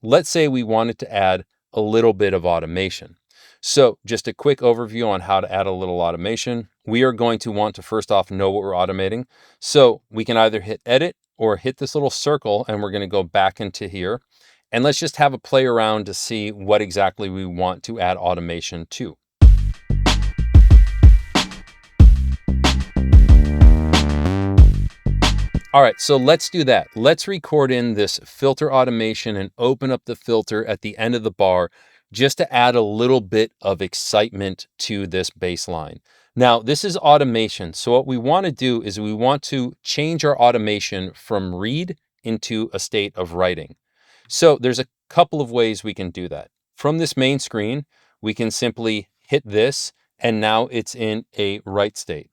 let's say we wanted to add a little bit of automation. So just a quick overview on how to add a little automation. We are going to want to first off know what we're automating. So we can either hit edit or hit this little circle, and we're going to go back into here. And let's just have a play around to see what exactly we want to add automation to. All right, so let's do that. Let's record in this filter automation and open up the filter at the end of the bar just to add a little bit of excitement to this bass line. Now, this is automation. So what we want to do is we want to change our automation from read into a state of writing. So there's a couple of ways we can do that. From this main screen, we can simply hit this, and now it's in a write state.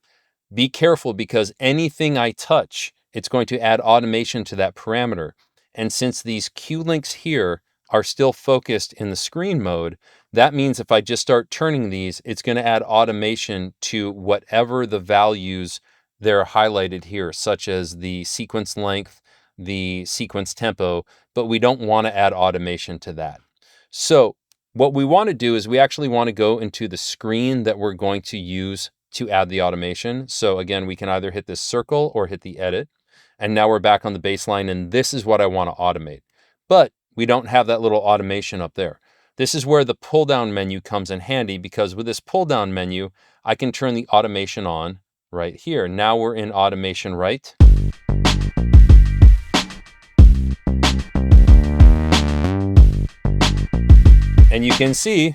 Be careful because anything I touch, it's going to add automation to that parameter. And since these cue links here are still focused in the screen mode, that means if I just start turning these, it's going to add automation to whatever the values they're highlighted here, such as the sequence length, the sequence tempo, but we don't want to add automation to that. So what we want to do is we actually want to go into the screen that we're going to use to add the automation. So again, we can either hit this circle or hit the edit. And now we're back on the bass line, and this is what I want to automate. But we don't have that little automation up there. This is where the pull-down menu comes in handy, because with this pull-down menu, I can turn the automation on right here. Now we're in automation right. And you can see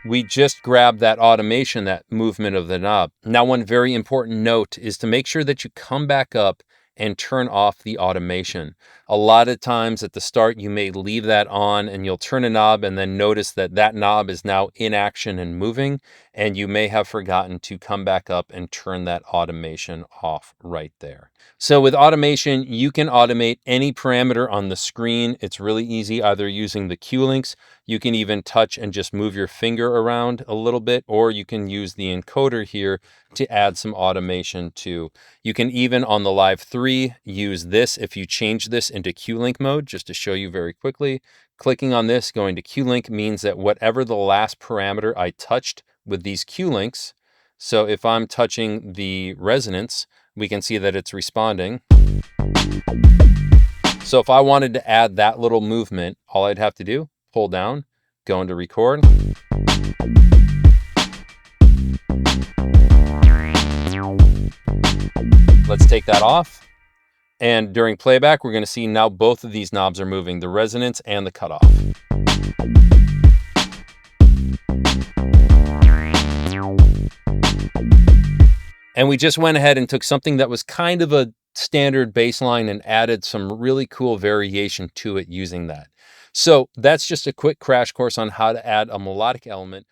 we just grabbed that automation, that movement of the knob. Now, one very important note is to make sure that you come back up and turn off the automation. A lot of times at the start, you may leave that on and you'll turn a knob and then notice that that knob is now in action and moving, and you may have forgotten to come back up and turn that automation off right there. So with automation, you can automate any parameter on the screen. It's really easy, either using the cue links. You can even touch and just move your finger around a little bit, or you can use the encoder here to add some automation too. You can even on the Live 3 use this if you change this into cue link mode, just to show you very quickly. Clicking on this, going to cue link, means that whatever the last parameter I touched with these cue links, so if I'm touching the resonance, we can see that it's responding. So if I wanted to add that little movement, all I'd have to do, pull down, go into record. Let's take that off. And during playback, we're going to see now both of these knobs are moving, the resonance and the cutoff. And we just went ahead and took something that was kind of a standard bass line and added some really cool variation to it using that. So that's just a quick crash course on how to add a melodic element